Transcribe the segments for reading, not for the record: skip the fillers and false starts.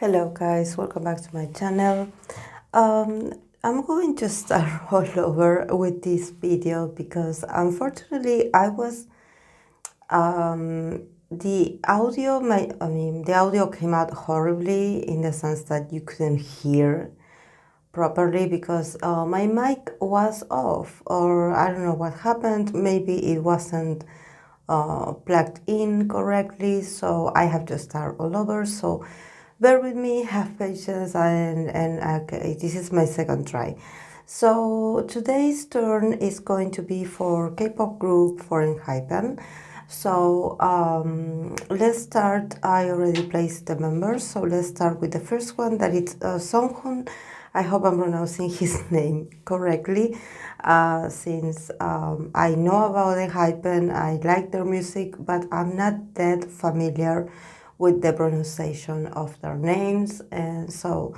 Hello guys, welcome back to my channel. Um, I'm going to start all over with this video because unfortunately the audio came out horribly in the sense that you couldn't hear properly because my mic was off, or I don't know what happened. Maybe it wasn't plugged in correctly, so I have to start all over. So bear with me, have patience, and okay, this is my second try. So today's turn is going to be for K-pop group for Enhypen. So let's start. I already placed the members, so let's start with the first one, that is Sunghoon. I hope I'm pronouncing his name correctly, since I know about Enhypen, I like their music, but I'm not that familiar with the pronunciation of their names, and so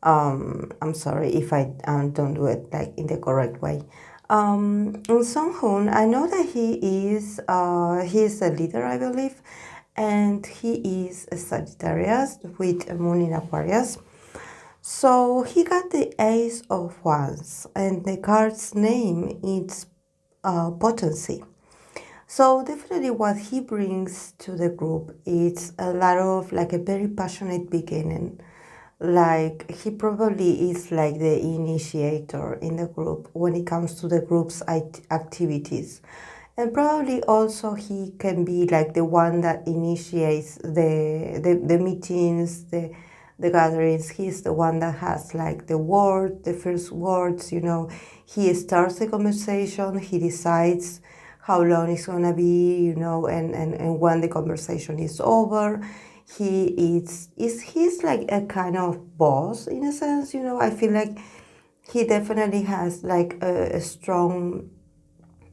I'm sorry if I don't do it like in the correct way. In Sunghoon, I know that he is a leader, I believe, and he is a Sagittarius with a moon in Aquarius. So he got the Ace of Wands, and the card's name is Potency. So definitely what he brings to the group is a lot of like a very passionate beginning. Like he probably is like the initiator in the group when it comes to the group's activities. And probably also he can be like the one that initiates the meetings, the gatherings. He's the one that has like the first words, He starts the conversation, he decides how long it's gonna be, and when the conversation is over. He's like a kind of boss in a sense, I feel like he definitely has like a strong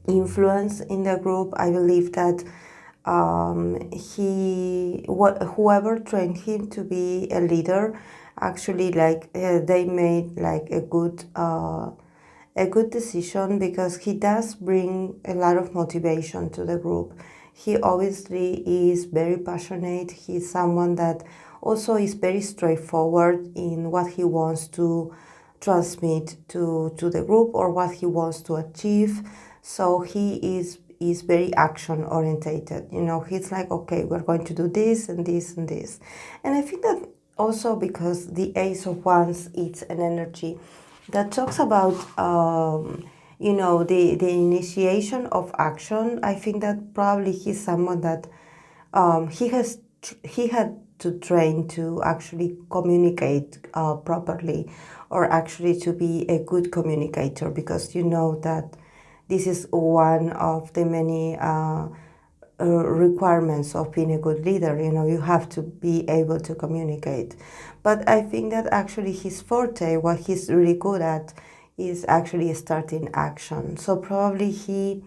influence in the group. I believe that whoever trained him to be a leader, actually like they made like a good decision, because he does bring a lot of motivation to the group. He obviously is very passionate. He's someone that also is very straightforward in what he wants to transmit to the group, or what he wants to achieve. So he is very action orientated. He's like, okay, we're going to do this and this and this. And I think that also because the Ace of Wands is an energy that talks about the initiation of action. I think that probably he's someone that he had to train to actually communicate properly, or actually to be a good communicator, because you know that this is one of the many requirements of being a good leader. You have to be able to communicate. But I think that actually his forte, what he's really good at, is actually starting action. So probably he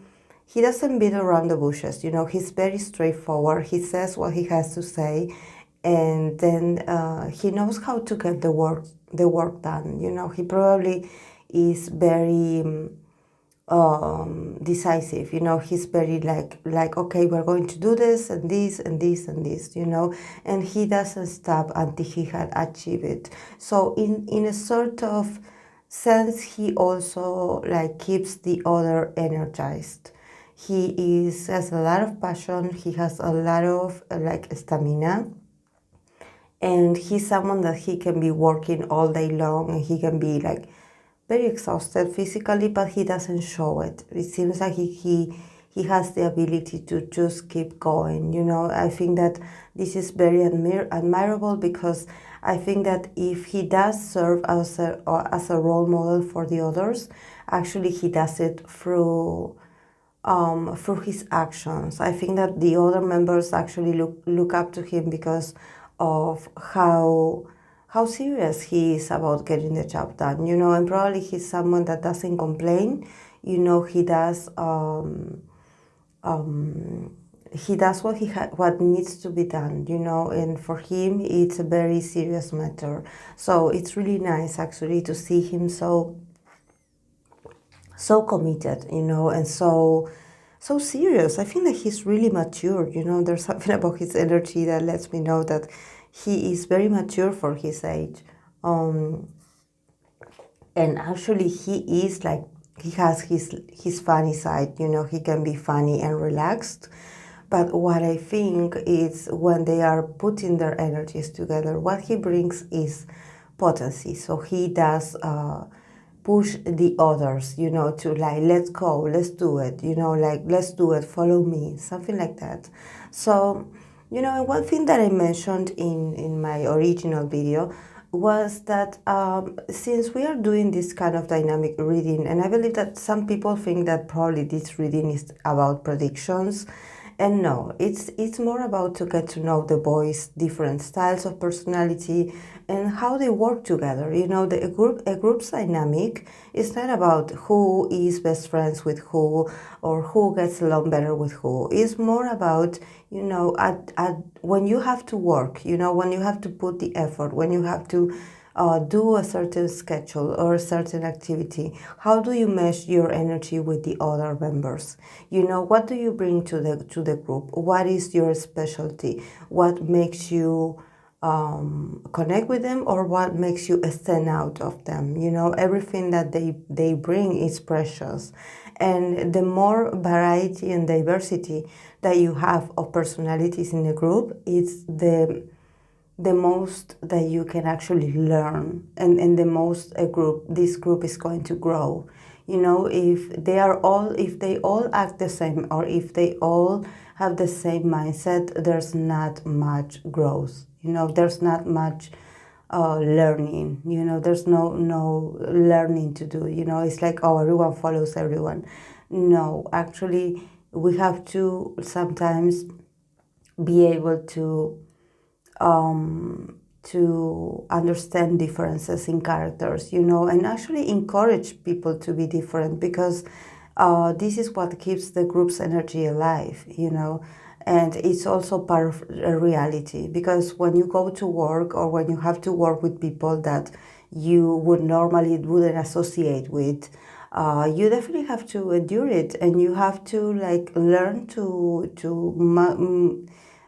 doesn't beat around the bushes. He's very straightforward. He says what he has to say, and then he knows how to get the work done. He probably is very decisive. He's very like, okay, we're going to do this and this and this and this. And he doesn't stop until he had achieved it. So in a sort of sense, he also like keeps the other energized. Has a lot of passion. He has a lot of like stamina, and he's someone that he can be working all day long, and he can be like very exhausted physically, but he doesn't show it. It seems like he has the ability to just keep going. I think that this is very admirable, because I think that if he does serve as a role model for the others, actually he does it through his actions. I think that the other members actually look up to him because of how serious he is about getting the job done. And probably he's someone that doesn't complain. He does what needs to be done. And for him it's a very serious matter. So it's really nice actually to see him so committed, and so serious. I think that he's really mature. There's something about his energy that lets me know that he is very mature for his age. And actually he is like, he has his funny side, he can be funny and relaxed. But what I think is when they are putting their energies together, what he brings is potency. So he does push the others, to like, let's go, let's do it, like, let's do it, follow me, something like that. So, and one thing that I mentioned in my original video was that since we are doing this kind of dynamic reading, and I believe that some people think that probably this reading is about predictions, and no, it's more about to get to know the boys' different styles of personality and how they work together. A group's dynamic is not about who is best friends with who or who gets along better with who. It's more about, when you have to work, when you have to put the effort, when you have to do a certain schedule or a certain activity, how do you mesh your energy with the other members? What do you bring to the group? What is your specialty? What makes you connect with them, or what makes you stand out of them? Everything that they bring is precious, and the more variety and diversity that you have of personalities in a group, it's the most that you can actually learn, and the most this group is going to grow. If they all act the same, or if they all have the same mindset, there's not much growth. There's not much learning. There's no learning to do. It's like, oh, everyone follows everyone. No, actually, we have to sometimes be able to understand differences in characters, and actually encourage people to be different, because this is what keeps the group's energy alive, and it's also part of a reality, because when you go to work, or when you have to work with people that you wouldn't associate with, you definitely have to endure it, and you have to like learn to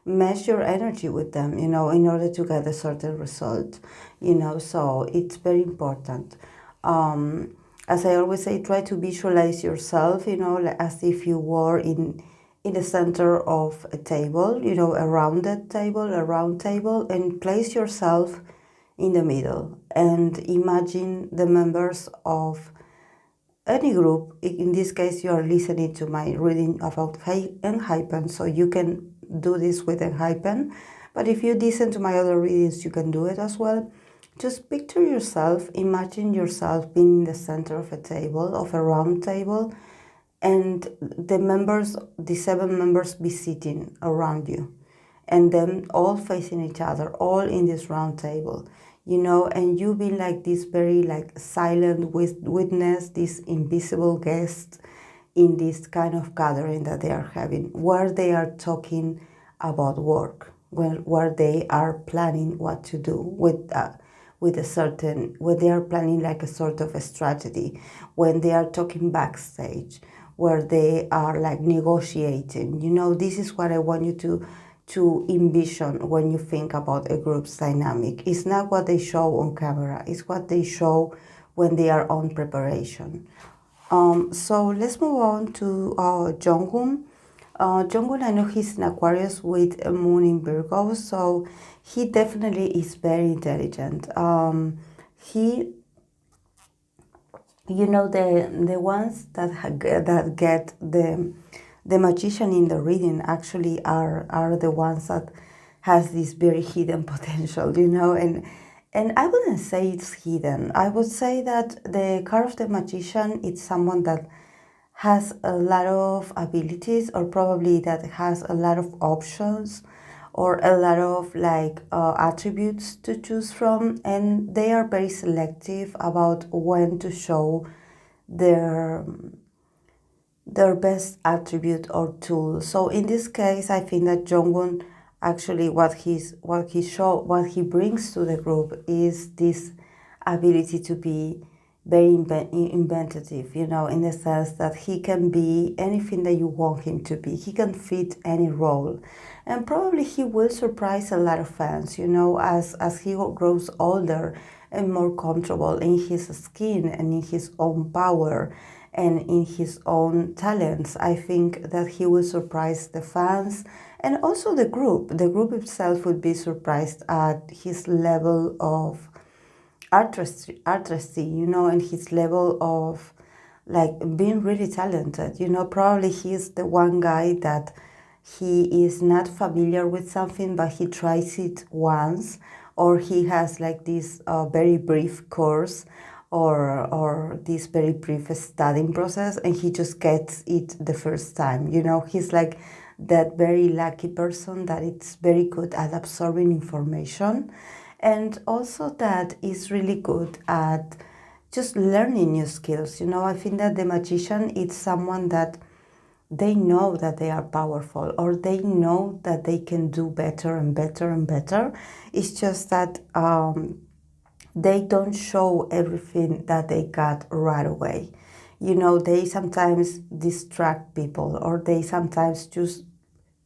mesh your energy with them, in order to get a certain result, so it's very important. As I always say, try to visualize yourself, as if you were in the center of a table, a rounded table, a round table, and place yourself in the middle and imagine the members of any group. In this case, you are listening to my reading about Enhypen, so you can do this with Enhypen. But if you listen to my other readings, you can do it as well. Just picture yourself, imagine yourself being in the center of a table, of a round table, and the 7 members be sitting around you, and then all facing each other, all in this round table, and you be like this very like silent witness, this invisible guest in this kind of gathering that they are having, where they are talking about work, where they are planning what to do with a certain, where they are planning like a sort of a strategy, when they are talking backstage, where they are like negotiating. This is what I want you to envision when you think about a group's dynamic. It's not what they show on camera, it's what they show when they are on preparation. So let's move on to Jungwon. Jungwon, I know he's in Aquarius with a moon in Virgo, so he definitely is very intelligent. He, the ones that get the magician in the reading actually are the ones that has this very hidden potential, and I wouldn't say it's hidden. I would say that the card of the magician is someone that has a lot of abilities, or probably that has a lot of options, or a lot of like attributes to choose from, and they are very selective about when to show their best attribute or tool. So in this case, I think that Jungwon actually what he brings to the group is this ability to be very inventive, you know, in the sense that he can be anything that you want him to be. He can fit any role. And probably he will surprise a lot of fans, you know, as he grows older and more comfortable in his skin and in his own power and in his own talents. I think that he will surprise the fans and also the group. The group itself would be surprised at his level of artistry, you know, and his level of like being really talented. You know, probably he's the one guy that he is not familiar with something, but he tries it once, or he has like this very brief course or this very brief studying process, and he just gets it the first time. You know, he's like that very lucky person that it's very good at absorbing information, and also that is really good at just learning new skills. You know, I think that the magician is someone that they know that they are powerful, or they know that they can do better and better and better. It's just that they don't show everything that they got right away. You know, they sometimes distract people, or they sometimes just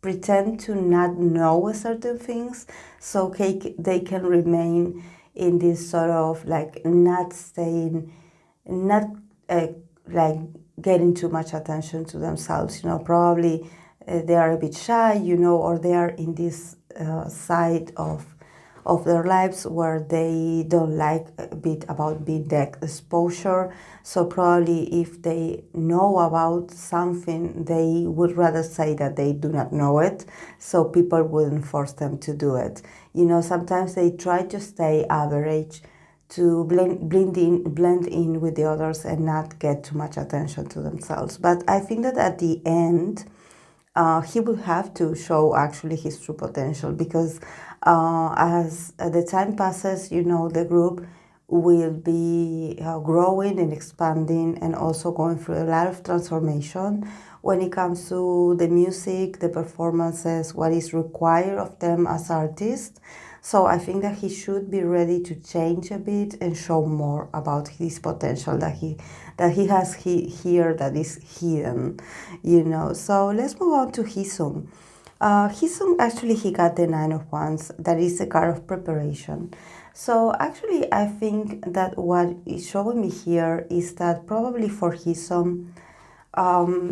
pretend to not know certain things, so they can remain in this sort of like not staying, not like getting too much attention to themselves. You know, probably they are a bit shy, you know, or they are in this side of their lives where they don't like a bit about being that exposure. So probably if they know about something, they would rather say that they do not know it, so people wouldn't force them to do it. You know, sometimes they try to stay average to blend in with the others and not get too much attention to themselves. But I think that at the end, he will have to show actually his true potential, because as the time passes, you know, the group will be growing and expanding and also going through a lot of transformation when it comes to the music, the performances, what is required of them as artists. So I think that he should be ready to change a bit and show more about his potential that he has here that is hidden, you know. So let's move on to Heeseung. Heeseung, actually, he got the Nine of Wands. That is the card of preparation. So actually, I think that what is showing me here is that probably for Heeseung,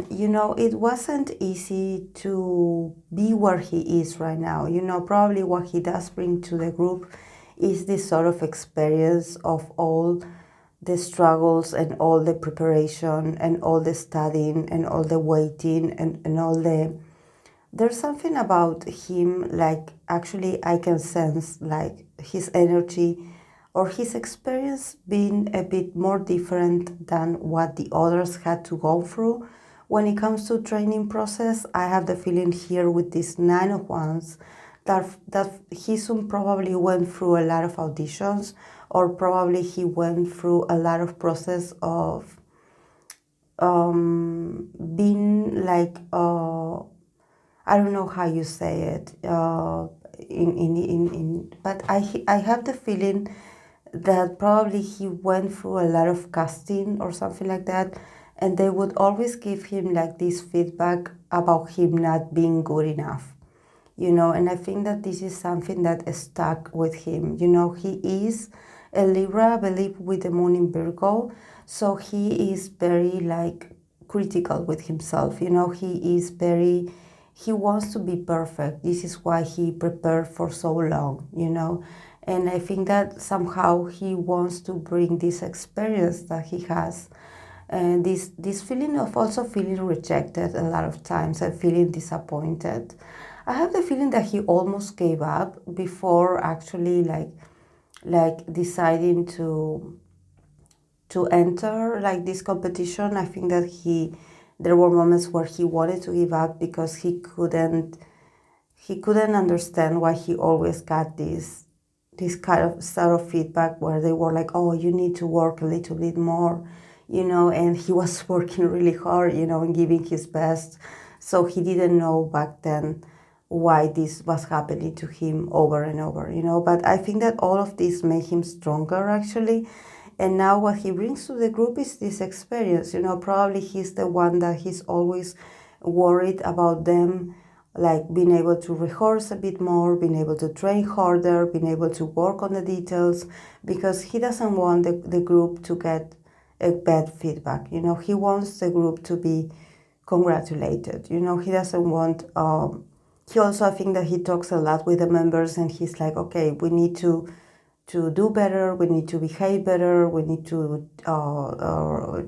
you know, it wasn't easy to be where he is right now. You know, probably what he does bring to the group is this sort of experience of all the struggles and all the preparation and all the studying and all the waiting and all the... There's something about him, like, actually I can sense like his energy or his experience being a bit more different than what the others had to go through. When it comes to training process, I have the feeling here with this Nine of Wands that Heeseung probably went through a lot of auditions, or probably he went through a lot of process of being like, I don't know how you say it, but I have the feeling that probably he went through a lot of casting or something like that, and they would always give him like this feedback about him not being good enough, you know. And I think that this is something that stuck with him. You know, he is a Libra, I believe, with the moon in Virgo, so he is very like critical with himself. You know, he wants to be perfect. This is why he prepared for so long, you know. And I think that somehow he wants to bring this experience that he has, and this feeling of also feeling rejected a lot of times and feeling disappointed. I have the feeling that he almost gave up before actually like deciding to enter like this competition. I think that there were moments where he wanted to give up because he couldn't understand why he always got this kind of sort of feedback where they were like, oh, you need to work a little bit more, you know. And he was working really hard, you know, and giving his best. So he didn't know back then why this was happening to him over and over, you know. But I think that all of this made him stronger, actually. And now what he brings to the group is this experience. Probably he's the one that he's always worried about them, like being able to rehearse a bit more, being able to train harder, being able to work on the details, because he doesn't want the group to get a bad feedback. He wants the group to be congratulated. He doesn't want, he also, I think that he talks a lot with the members and he's like, okay, we need to do better, we need to behave better, we need to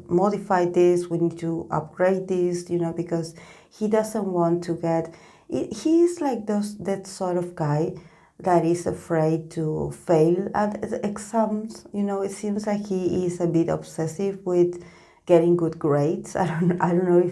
modify this, we need to upgrade this, because he doesn't want to get, he is like that sort of guy that is afraid to fail at exams. It seems like he is a bit obsessive with getting good grades. I don't know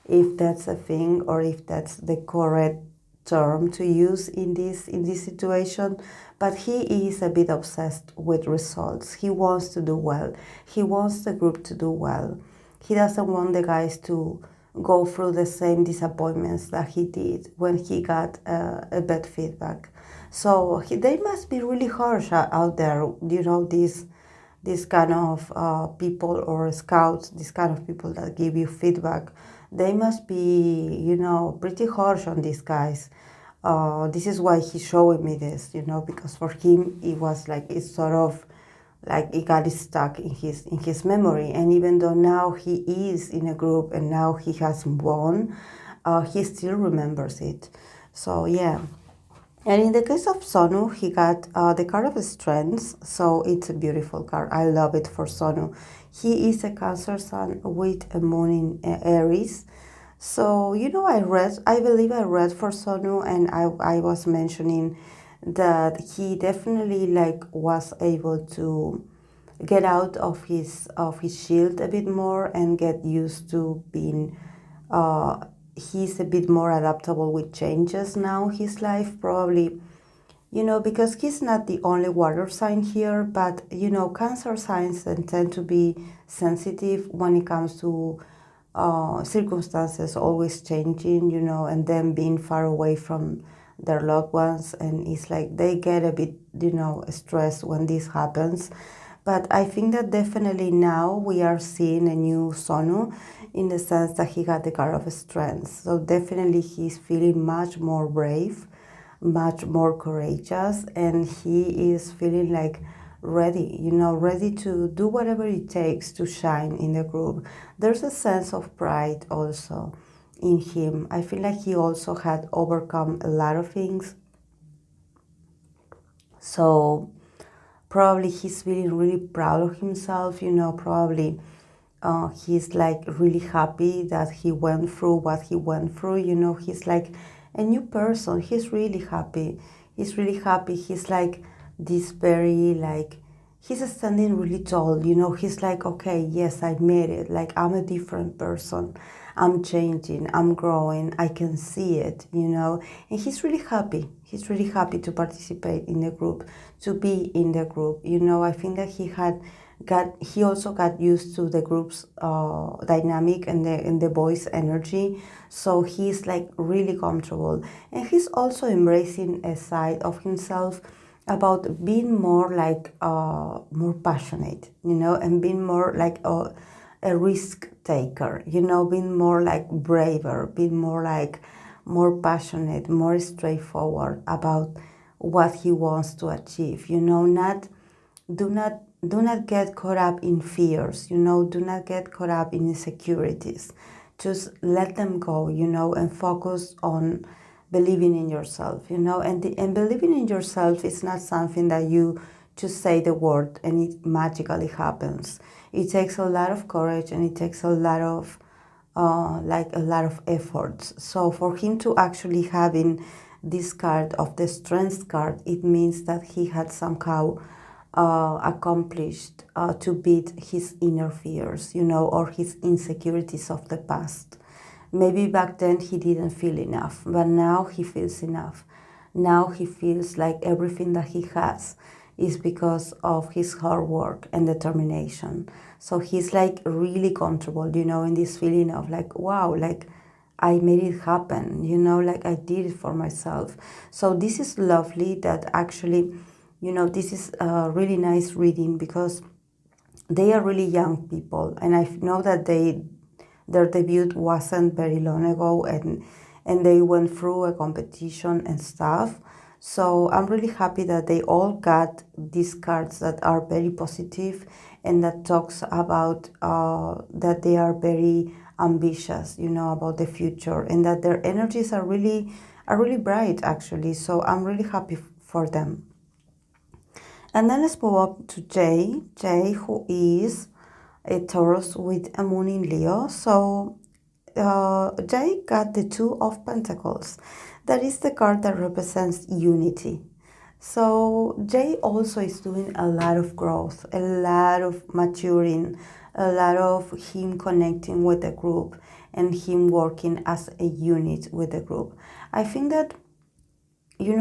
if that's a thing or if that's the correct term to use in this situation, but he is a bit obsessed with results. He wants to do well. He wants the group to do well. He doesn't want the guys to go through the same disappointments that he did when he got a bad feedback. So they must be really harsh out there, this kind of people or scouts, this kind of people that give you feedback. They must be, pretty harsh on these guys. This is why he's showing me this, because for him it was like it's sort of like it got stuck in his memory. And even though now he is in a group and now he has won, he still remembers it. So yeah. And in the case of Sunoo, he got the card of strengths, so it's a beautiful card. I love it for Sunoo. He is a Cancer Sun with a moon in Aries. So, I believe I read for Sunoo, and I was mentioning that he definitely was able to get out of his shield a bit more and get used to being he's a bit more adaptable with changes now his life, probably, because he's not the only water sign here, but Cancer signs tend to be sensitive when it comes to circumstances always changing, and them being far away from their loved ones, and it's like they get a bit stressed when this happens. But I think that definitely now we are seeing a new Sunoo in the sense that he got the card of strength. So definitely he's feeling much more brave, much more courageous, and he is feeling like ready, ready to do whatever it takes to shine in the group. There's a sense of pride also in him. I feel like he also had overcome a lot of things. So probably he's feeling really proud of himself, probably he's like really happy that he went through what he went through, he's like a new person. He's really happy. He's really happy. He's like this very he's standing really tall, he's like, okay, yes, I made it. Like, I'm a different person. I'm changing, I'm growing, I can see it, and he's really happy. He's really happy to participate in the group, to be in the group. I think that he also got used to the group's dynamic and the boys' energy, so he's like really comfortable, and he's also embracing a side of himself about being more more passionate, and being more like a risk taker, being more like braver, being more passionate, more straightforward about what he wants to achieve. Not do not get caught up in fears. Do not get caught up in insecurities. Just let them go. And focus on believing in yourself. And believing in yourself is not something that you just say the word and it magically happens. It takes a lot of courage and it takes a lot of a lot of efforts. So for him to actually having this card of the strength card, it means that he had somehow accomplished to beat his inner fears, or his insecurities of the past. Maybe back then he didn't feel enough, but now he feels enough. Now he feels like everything that he has is because of his hard work and determination. So he's like really comfortable, in this feeling of like, wow, like I made it happen, like I did it for myself. So this is lovely that actually, this is a really nice reading because they are really young people, and I know that their debut wasn't very long ago, and they went through a competition and stuff. So I'm really happy that they all got these cards that are very positive and that talks about that they are very ambitious, about the future, and that their energies are really bright actually. So I'm really happy for them. And then let's move up to Jay. Jay, who is a Taurus with a moon in Leo. So Jay got the Two of Pentacles. That is the card that represents unity. So Jay also is doing a lot of growth, a lot of maturing, a lot of him connecting with the group and him working as a unit with the group. I think that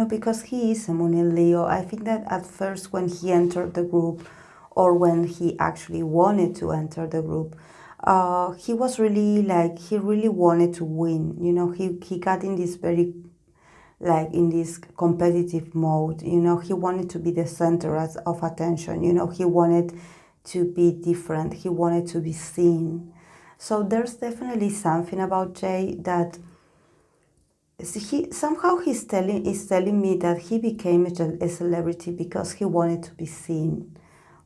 because he is a moon in Leo, I think that at first when he entered the group, or when he actually wanted to enter the group, he was really he really wanted to win. He got in this very, in this competitive mode. He wanted to be the center of attention. He wanted to be different. He wanted to be seen. So there's definitely something about Jay that he's telling me that he became a celebrity because he wanted to be seen.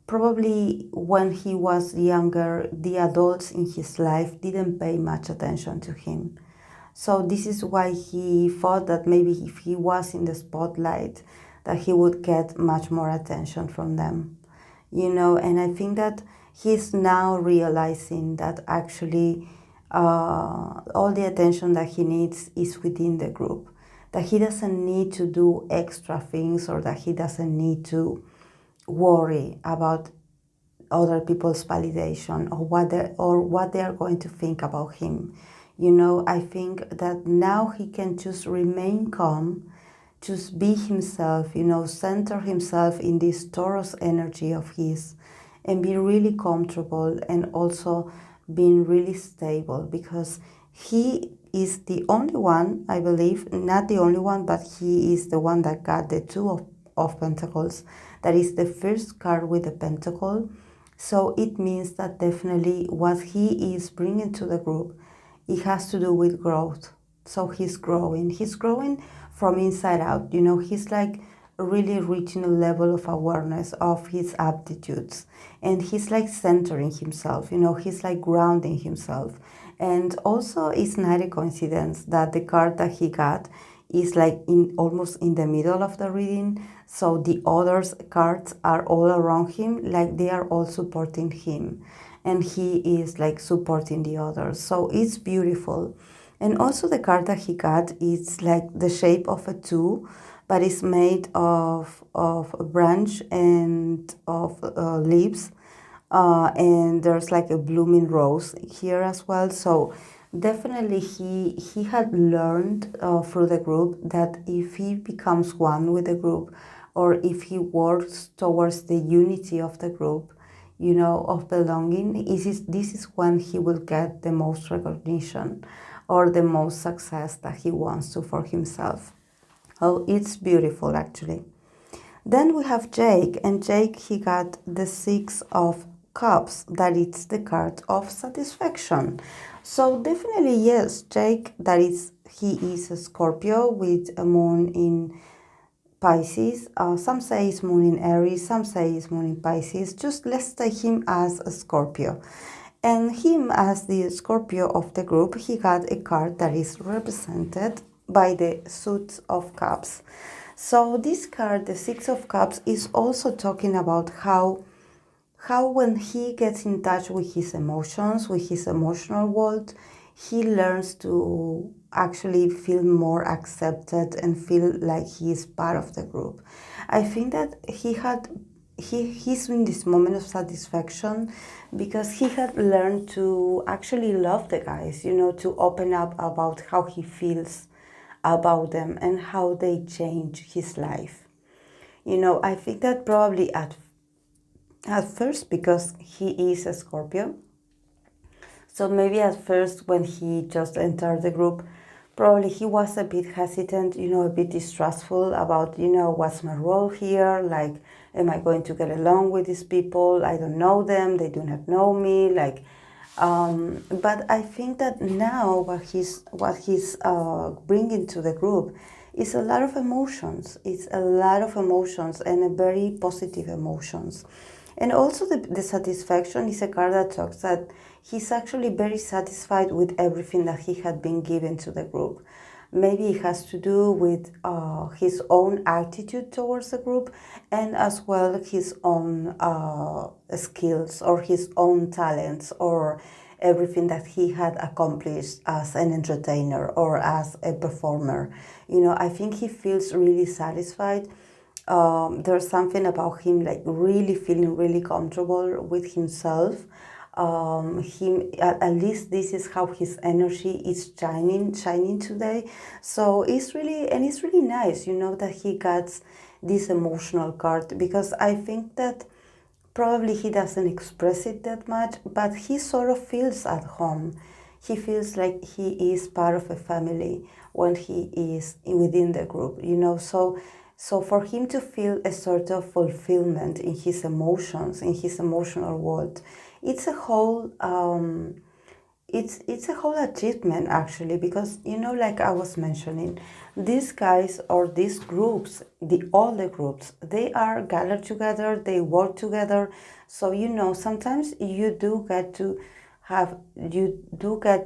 Probably when he was younger, the adults in his life didn't pay much attention to him. So this is why he thought that maybe if he was in the spotlight, that he would get much more attention from them. And I think that he's now realizing that actually all the attention that he needs is within the group, that he doesn't need to do extra things, or that he doesn't need to worry about other people's validation, or what they are going to think about him. I think that now he can just remain calm, just be himself, center himself in this Taurus energy of his, and be really comfortable, and also being really stable, because he is the only one, I believe, not the only one, but he is the one that got the Two of Pentacles. That is the first card with the pentacle. So it means that definitely what he is bringing to the group, it has to do with growth. So he's growing from inside out. He's really reaching a level of awareness of his aptitudes, and he's centering himself. He's grounding himself. And also, it's not a coincidence that the card that he got is almost in the middle of the reading. So the others cards are all around him, they are all supporting him, and he is supporting the others. So it's beautiful. And also the card that he got is the shape of a two, but it's made of a branch and of leaves, and there's a blooming rose here as well. So definitely he had learned through the group that if he becomes one with the group, or if he works towards the unity of the group, of belonging, this is when he will get the most recognition, or the most success that he wants to for himself. Oh, it's beautiful actually. Then we have Jake, and Jake, he got the Six of Cups, that it's the card of satisfaction. So definitely yes, Jake, he is a Scorpio with a moon in Pisces. Some say it's moon in Aries, some say it's moon in Pisces. Just let's take him as a Scorpio. And him as the Scorpio of the group, he got a card that is represented by the Suit of Cups. So this card, the Six of Cups, is also talking about how when he gets in touch with his emotions, with his emotional world, he learns to actually feel more accepted and feel like he is part of the group. I think that he's in this moment of satisfaction because he had learned to actually love the guys, to open up about how he feels about them and how they change his life. I think that probably at first, because he is a Scorpio, so maybe at first when he just entered the group, probably he was a bit hesitant, a bit distrustful about, what's my role here? Like, am I going to get along with these people? I don't know them. They do not know me. Like, but I think that now what he's bringing to the group is a lot of emotions. It's a lot of emotions and a very positive emotions. And also the satisfaction is a card that talks that he's actually very satisfied with everything that he had been given to the group. Maybe it has to do with his own attitude towards the group and as well his own skills or his own talents or everything that he had accomplished as an entertainer or as a performer. I think he feels really satisfied. There's something about him like really feeling really comfortable with himself. At least this is how his energy is shining today. So it's really nice, that he got this emotional card, because I think that probably he doesn't express it that much, but he sort of feels at home. He feels like he is part of a family when he is within the group, so for him to feel a sort of fulfillment in his emotions, in his emotional world, it's a whole it's a whole achievement actually, because like I was mentioning, these guys or these groups, all the groups, they are gathered together, they work together. So sometimes you do get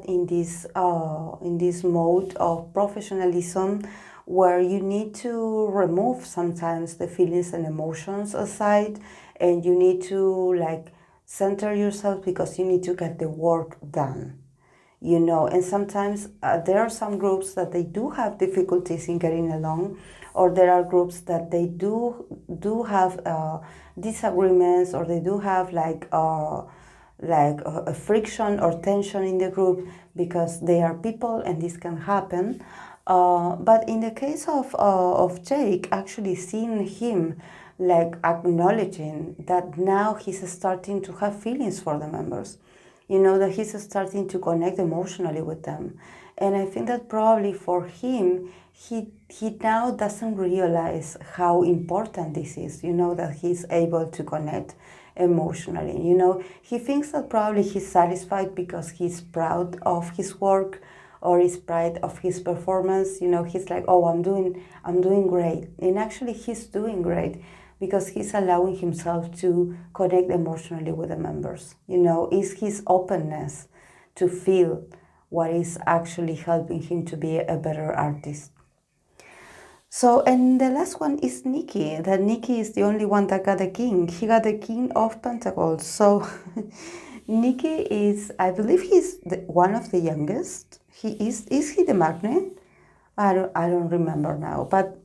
in this mode of professionalism, where you need to remove sometimes the feelings and emotions aside, and you need to like center yourself, because you need to get the work done. And sometimes there are some groups that they do have difficulties in getting along, or there are groups that they do have disagreements, or they do have like a friction or tension in the group, because they are people and this can happen. But in the case of Jake, actually seeing him like acknowledging that now he's starting to have feelings for the members, that he's starting to connect emotionally with them. And I think that probably for him, he now doesn't realize how important this is, that he's able to connect emotionally. He thinks that probably he's satisfied because he's proud of his work, or is proud of his performance. He's like, oh, I'm doing great. And actually he's doing great because he's allowing himself to connect emotionally with the members. Is his openness to feel what is actually helping him to be a better artist. So, and the last one is Nikki. That Nikki is the only one that got the king. He got the king of pentacles. So Nikki is, I believe he's one of the youngest. Is he the magnet? I don't remember now. But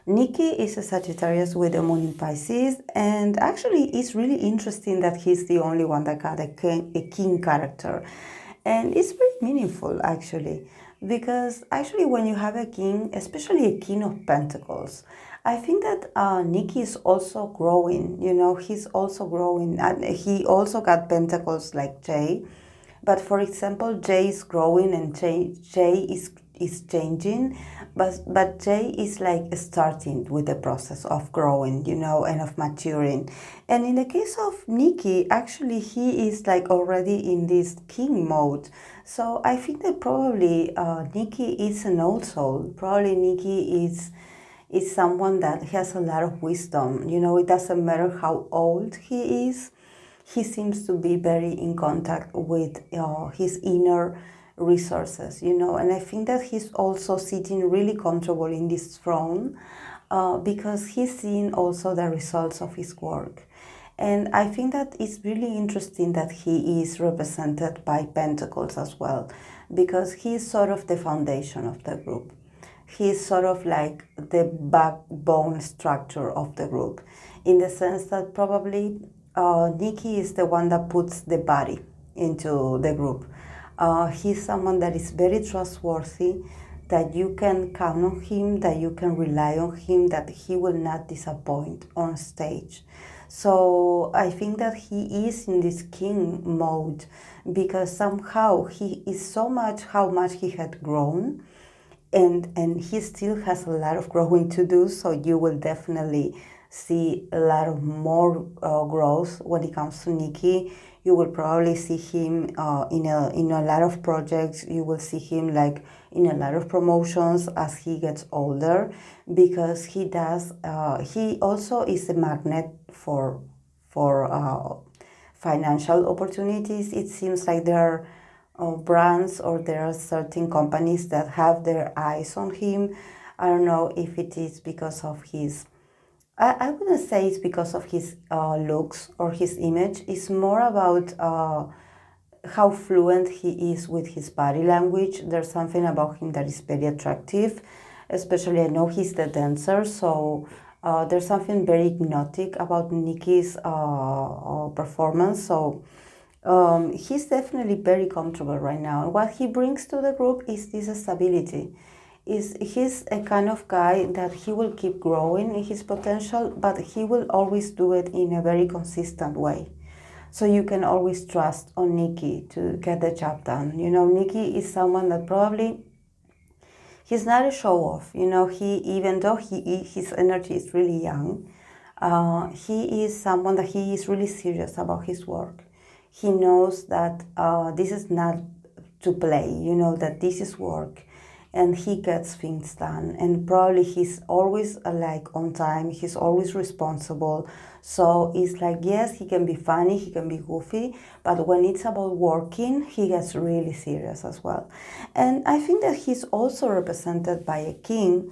Nikki is a Sagittarius with a moon in Pisces, and actually it's really interesting that he's the only one that got a king character. And it's very meaningful actually, because actually when you have a king, especially a king of pentacles, I think that Nikki is also growing, he's also growing, and he also got pentacles like Jay. But for example, Jay is growing and Jay is changing, but Jay is like starting with the process of growing, and of maturing. And in the case of Nikki, actually he is like already in this king mode. So I think that probably Nikki is an old soul. Probably Nikki is someone that has a lot of wisdom. It doesn't matter how old he is. He seems to be very in contact with his inner resources, and I think that he's also sitting really comfortable in this throne because he's seeing also the results of his work. And I think that it's really interesting that he is represented by pentacles as well, because he's sort of the foundation of the group. He's sort of like the backbone structure of the group, in the sense that probably Nikki is the one that puts the body into the group. He's someone that is very trustworthy, that you can count on him, that you can rely on him, that he will not disappoint on stage. So I think that he is in this king mode because somehow he is so much how much he had grown, and he still has a lot of growing to do. So you will definitely see a lot of more growth when it comes to Nicki. You will probably see him in a lot of projects. You will see him like in a lot of promotions as he gets older, because he does. He also is a magnet for financial opportunities. It seems like there are brands, or there are certain companies that have their eyes on him. I don't know if it is because of his, I wouldn't say it's because of his looks or his image. It's more about how fluent he is with his body language. There's something about him that is very attractive, especially I know he's the dancer, so there's something very hypnotic about Nicki's performance. So he's definitely very comfortable right now. And what he brings to the group is this stability. He's a kind of guy that he will keep growing in his potential, but he will always do it in a very consistent way. So you can always trust on Nicki to get the job done. You know, Nicki is someone that probably, he's not a show off. You know, even though his energy is really young, he is someone that he is really serious about his work. He knows that this is not to play, you know, that this is work, and he gets things done. And probably he's always like on time, he's always responsible. So it's like, yes, he can be funny, he can be goofy, but when it's about working, he gets really serious as well. And I think that he's also represented by a king,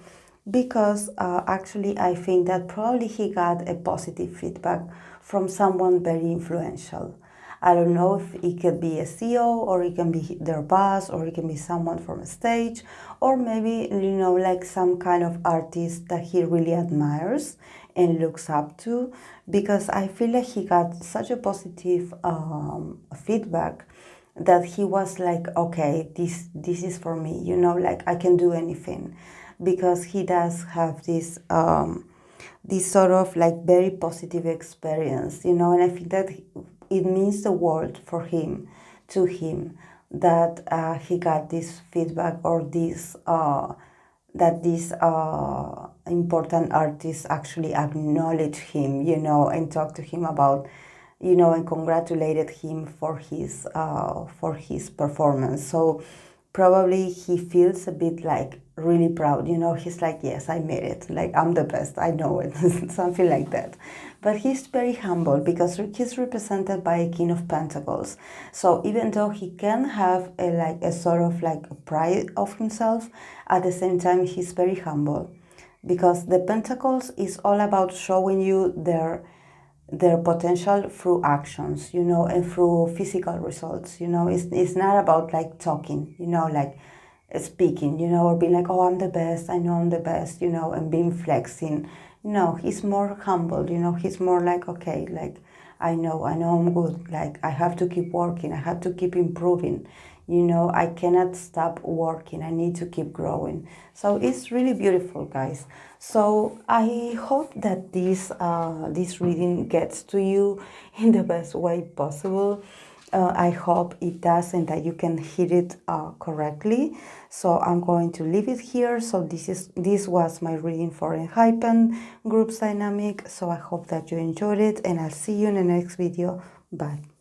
because actually I think that probably he got a positive feedback from someone very influential. I don't know if it could be a CEO, or it can be their boss, or it can be someone from a stage, or maybe, you know, like some kind of artist that he really admires and looks up to, because I feel like he got such a positive feedback that he was like, okay, this is for me, you know, like I can do anything, because he does have this this sort of like very positive experience, you know. And I think that it means the world for him, to him, that he got this feedback, or this that this important artist actually acknowledged him, you know, and talked to him about, you know, and congratulated him for his performance. So probably he feels a bit like really proud, you know. He's like, yes, I made it, like I'm the best, I know it, something like that. But he's very humble, because he's represented by a king of pentacles. So even though he can have a sort of like pride of himself, at the same time he's very humble, because the pentacles is all about showing you their potential through actions, you know, and through physical results, you know. It's not about like talking, you know, like speaking, you know, or being like, oh, I'm the best, I know I'm the best, you know, and being flexing. No, he's more humble, you know. He's more like, okay, like I know I'm good, like I have to keep working, I have to keep improving, you know, I cannot stop working, I need to keep growing. So it's really beautiful, guys. So I hope that this reading gets to you in the best way possible. I hope it does, and that you can hit it correctly. So I'm going to leave it here. So this was my reading for Enhypen Groups Dynamic. So I hope that you enjoyed it, and I'll see you in the next video. Bye.